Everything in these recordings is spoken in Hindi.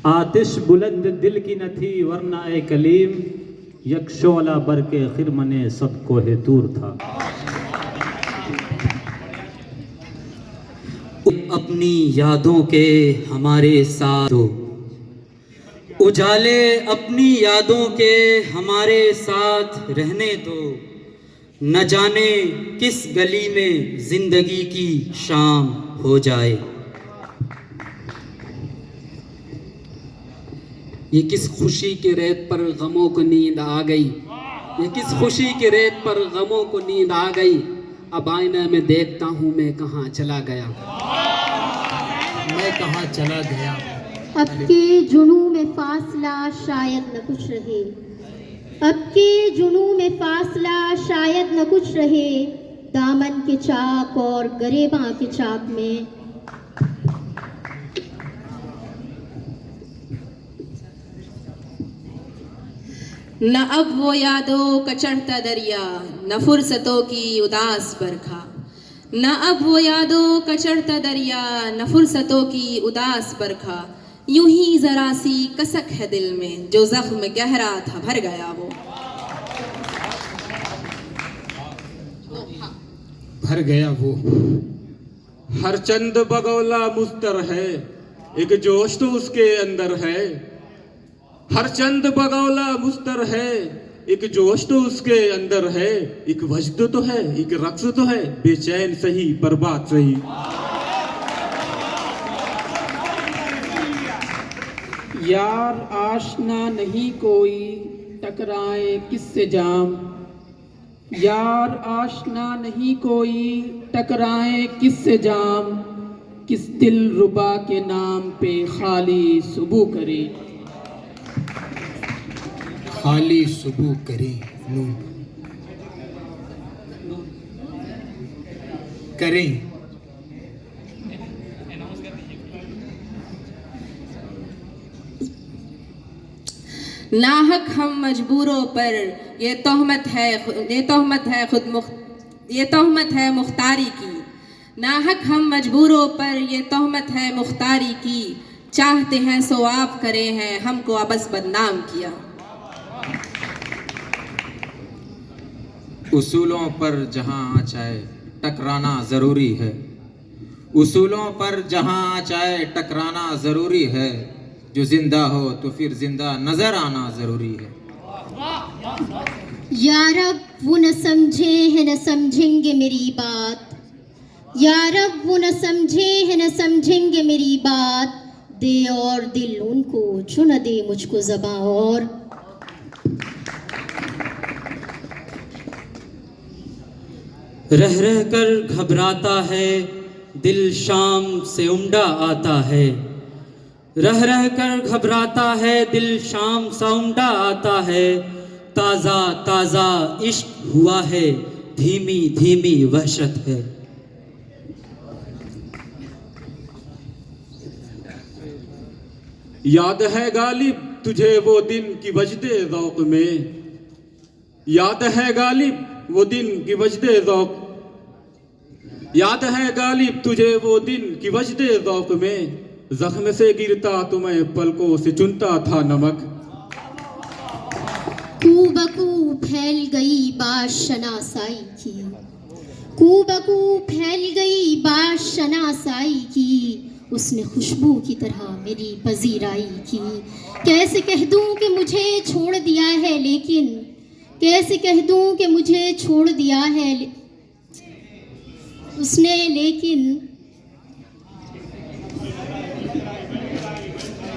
आतिश बुलंद दिल की न थी वरना ए कलीम, यकशोला बर के खिरमने सब कोहे तूर था। अपनी यादों के हमारे साथ दो, उजाले अपनी यादों के हमारे साथ रहने दो। न जाने किस गली में जिंदगी की शाम हो जाए। ये किस खुशी के रेत पर गमों को नींद आ गई, ये किस खुशी के रेत पर गमों को नींद आ गई। अब आईने में देखता हूँ मैं कहाँ चला गया, मैं कहाँ चला गया। अब के जुनू में फासला शायद न कुछ रहे, अब के जुनू में फासला शायद न कुछ रहे। दामन के चाक और गरेबा के चाक में न अब वो यादों का चढ़ता दरिया, न फुर्सतों की उदास बरखा। न अब वो यादों का चढ़ता दरिया, न फुर्सतों की उदास बरखा। यूं ही जरा सी कसक है दिल में, जो जख्म गहरा था भर गया वो। भर गया वो। हर चंद बगौला मुस्तर है, एक जोश तो उसके अंदर है। हर चंद बगौला मुस्तर है, एक जोश तो उसके अंदर है। एक वजद तो है, एक रक्स तो है, बेचैन सही बर्बाद सही। यार आशना नहीं कोई टकराए किससे जाम, यार आशना नहीं कोई टकराए किससे जाम। किस दिल रुबा के नाम पे खाली सुबह करे, खाली सुबह करे नून करें। नाहक हम मजबूरों पर ये तोहमत है, ये तोहमत है मुख्तारी की। नाहक हम मजबूरों पर ये तोहमत है मुख्तारी की। चाहते हैं सो आप करे हैं, हमको अबस बदनाम किया। उसूलों पर जहां आ जाए टकराना ज़रूरी है, उसूलों पर जहां आ जाए टकराना ज़रूरी है। जो जिंदा हो तो फिर जिंदा नजर आना जरूरी है। यारब वो न समझे है न समझेंगे मेरी बात, यारब वो न समझे है न समझेंगे मेरी बात। दे और दिल उनको जो न दे मुझको ज़बां और। रह रह कर घबराता है दिल शाम से उमड़ा आता है, रह रह कर घबराता है दिल शाम सा उमड़ा आता है। ताज़ा ताज़ा इश्क हुआ है, धीमी धीमी वहशत है। याद है गालिब तुझे वो दिन की वजदे ज़ौक़ में, याद है गालिब वो दिन की वजदे ज़ौक़, याद है गालिब तुझे वो दिन की वजदे ज़ौक़ में। जख्म से गिरता तो मैं पलकों से चुनता था नमक। कू बकू फैल गई बात शनासाई की, कू बकू फैल गई बात शनासाई की। उसने खुशबू की तरह मेरी पजीराई की। कैसे कह दूं कि मुझे छोड़ दिया है लेकिन, कैसे कह दूं कि मुझे छोड़ दिया है उसने लेकिन।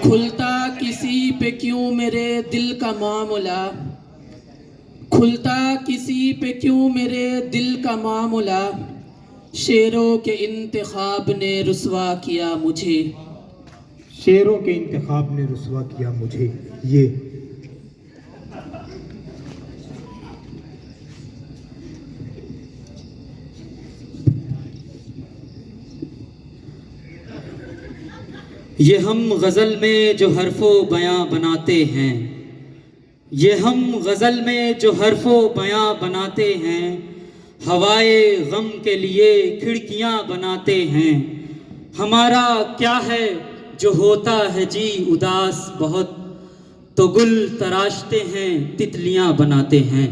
खुलता किसी पे क्यों मेरे दिल का मामला, खुलता किसी पे क्यों मेरे दिल का मामला। शेरों के इंतखाब ने रुसवा किया मुझे, शेरों के इंतखाब ने रुसवा किया मुझे। ये हम गज़ल में जो हरफो बयां बनाते हैं, ये हम गज़ल में जो हरफो बयां बनाते हैं। हवाए गम के लिए खिड़कियां बनाते हैं। हमारा क्या है जो होता है जी उदास बहुत, तो गुल तराशते हैं तितलियां बनाते हैं।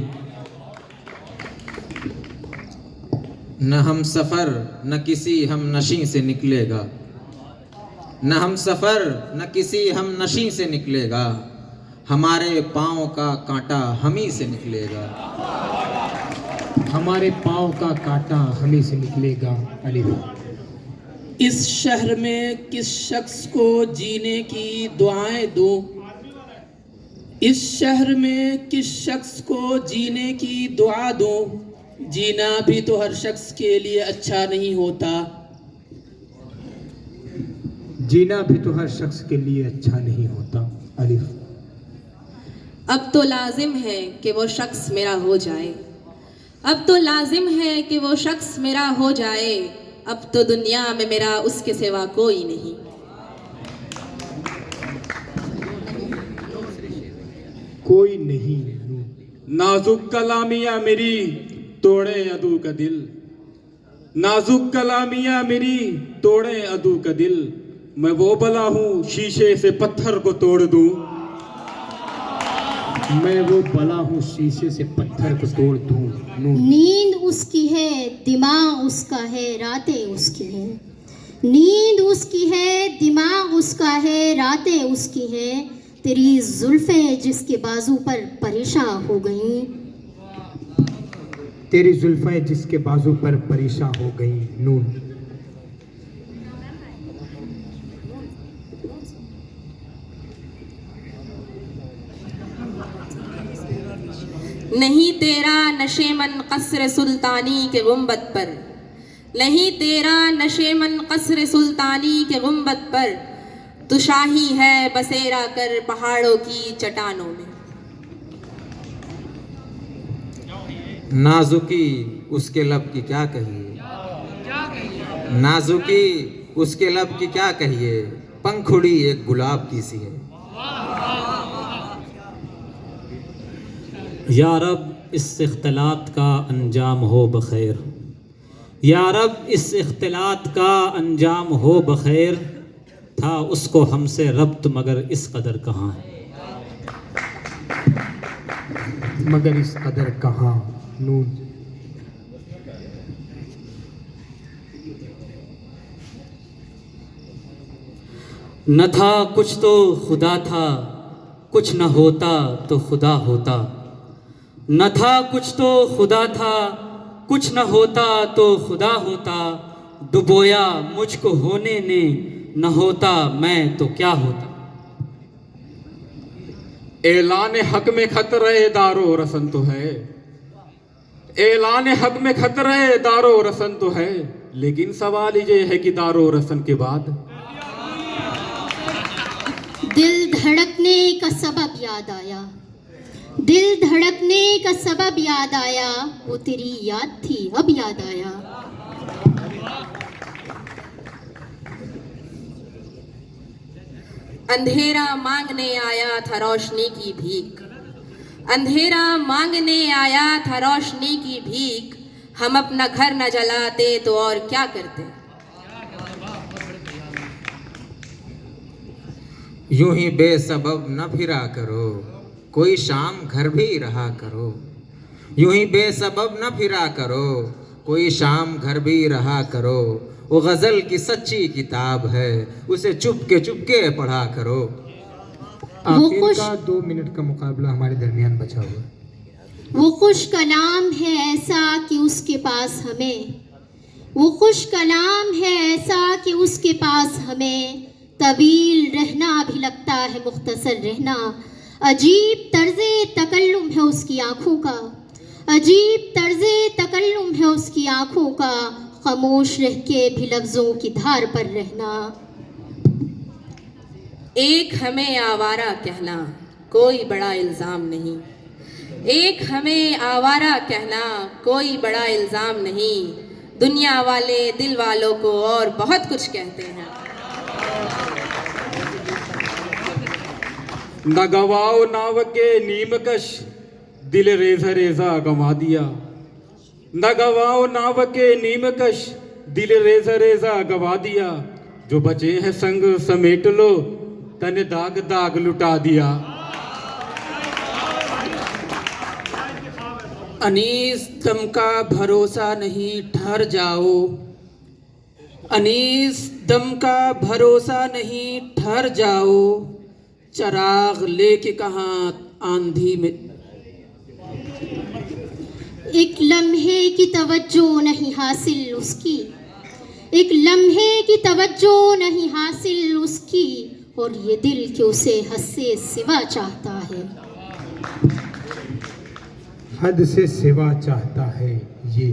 न हम सफ़र न किसी हम नशी से निकलेगा, न हम सफ़र न किसी हम नशी से निकलेगा, हमारे पाँव का कांटा हम ही से निकलेगा। हमारे पाँव का कांटा हमें से निकलेगा। अलिफ। इस शहर में किस शख्स को जीने की दुआएं दूं, इस शहर में किस शख्स को जीने की दुआ दूं, जीना भी तो हर शख्स के लिए अच्छा नहीं होता। जीना भी तो हर शख्स के लिए अच्छा नहीं होता। अलिफ। अब तो लाजिम है कि वो शख्स मेरा हो जाए, अब तो लाजिम है कि वो शख्स मेरा हो जाए, अब तो दुनिया में मेरा उसके सिवा कोई नहीं। कोई नहीं। नाजुक कलामिया मेरी तोड़े अदू का दिल, नाजुक कलामिया मेरी तोड़े अदू का दिल, मैं वो बला हूँ शीशे से पत्थर को तोड़ दूं। मैं वो बला हूँ शीशे से पत्थर को तोड़ दूं। नींद उसकी है, दिमाग उसका है, रातें उसकी हैं। नींद उसकी है, दिमाग उसका है, रातें उसकी हैं। तेरी जुल्फें जिसके बाजू पर परेशान हो गईं, तेरी जुल्फें जिसके बाजू पर परेशान हो गई। नून। नहीं तेरा नशेमन कसर सुल्तानी के गुंबद पर, नहीं तेरा नशेमन कसर सुल्तानी के गुंबद पर, तू शाही है बसेरा कर पहाड़ों की चट्टानों में। नाजुकी उसके लब की क्या कहिए, नाजुकी उसके लब की क्या कहिए, पंखुड़ी एक गुलाब की सी है। या रब इस इख्तिलात का अंजाम हो बखैर, या रब इस इख्तिलात का अंजाम हो बखैर, था उसको हमसे रब्त मगर इस कदर कहाँ है। मगर इस कदर कहाँ। नून। न था कुछ तो खुदा था, कुछ न होता तो खुदा होता, न था कुछ तो खुदा था, कुछ न होता तो खुदा होता, डुबोया मुझको होने ने, न होता मैं तो क्या होता। ऐलान हक में खतरे दारो रसन तो है, ऐलान हक में खतरे दारो रसन तो है, लेकिन सवाल ये है कि दारो रसन के बाद दिल धड़कने का सबब याद आया, दिल धड़कने का सबब याद आया, वो तेरी याद थी अब याद आया। अंधेरा मांगने आया था रोशनी की भीख, अंधेरा मांगने आया था रोशनी की भीख, हम अपना घर न जलाते तो और क्या करते। यूं ही बेसबब न फिरा करो, कोई शाम घर भी रहा करो, यूं ही बेसबब न फिरा करो, कोई शाम घर भी रहा करो, वो गज़ल की सच्ची किताब है, उसे चुपके पढ़ा करो। आखिर का 2 मिनट का मुकाबला हमारे दरमियान बचा हुआ। वो खुश कलाम है ऐसा कि उसके पास हमें, वो खुश कलाम है ऐसा कि उसके पास हमें, तवील रहना भी लगता है मुख्तसर रहना, अजीब तर्ज़े तकल्लुम है उसकी आँखों का, अजीब तर्ज़े तकल्लुम है उसकी आँखों का, खामोश रह के भी लफ्ज़ों की धार पर रहना। एक हमें आवारा कहना कोई बड़ा इल्ज़ाम नहीं, एक हमें आवारा कहना कोई बड़ा इल्ज़ाम नहीं, दुनिया वाले दिल वालों को और बहुत कुछ कहते हैं। न गवाओ नाव के नीमकश दिल रेजा रेजा गवा दिया, न गवाओ नाव के नीमकश दिल रेजा रेजा गवा दिया, जो बचे हैं संग समेट लो, तने दाग दाग लुटा दिया। अनीस दम का भरोसा नहीं, ठहर जाओ। अनीस दम का भरोसा नहीं, ठहर जाओ। चराग लेके कहाँ आंधी में। एक लम्हे की तवज्जो नहीं हासिल उसकी, एक लम्हे की तवज्जो नहीं हासिल उसकी, और ये दिल के उसे हद से सिवा चाहता है। हद से सिवा चाहता है ये।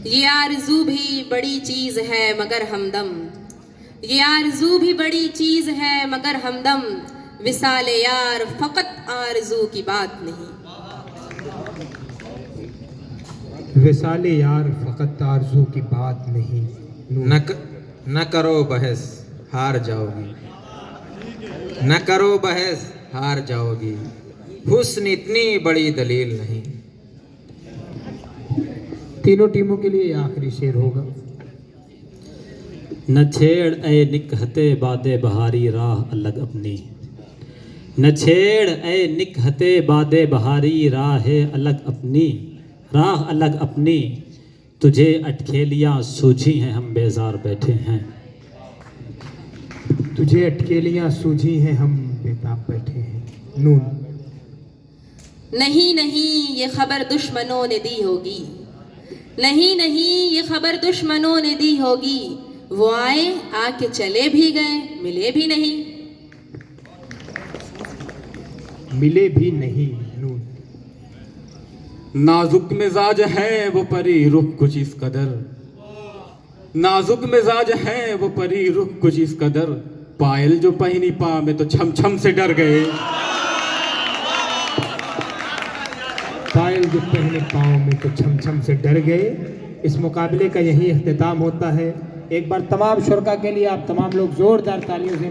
ये आरज़ू भी बड़ी चीज़ है मगर हमदम, ये आरज़ू भी बड़ी चीज़ है मगर हमदम, विसाले यार फ़कत आरज़ू की बात नहीं। विसाले यार फ़कत आरज़ू की बात नहीं। न करो बहस, हार जाओगी। न करो बहस, हार जाओगी। हुस्न इतनी बड़ी दलील नहीं। तीनों टीमों के लिए आखिरी शेर होगा। न छेड़ ए निकहते बादे बहारी राह अलग अपनी, न छेड़ ए निकहते बादे बहारी राह अलग अपनी, राह अलग अपनी। तुझे अटखेलियाँ सूझी हैं हम बेजार बैठे हैं, तुझे अटकेलियाँ सूझी हैं हम बेताब बैठे हैं। नून। नहीं नहीं ये खबर दुश्मनों ने दी होगी, नहीं नहीं ये खबर दुश्मनों ने दी होगी, वो आए आके चले भी गए मिले भी नहीं। मिले भी नहीं। नून। नाजुक मिजाज है वो परी रुख कुछ इस कदर, नाजुक मिजाज है वो परी रुख कुछ इस कदर, पायल जो पहनी पा में तो छम छम से डर गए। पायल जो पहने पाँव में तो छम छम से डर गए। इस मुकाबले का यही इख्तिताम होता है। एक बार तमाम शुरका के लिए आप तमाम लोग जोरदार तालियों से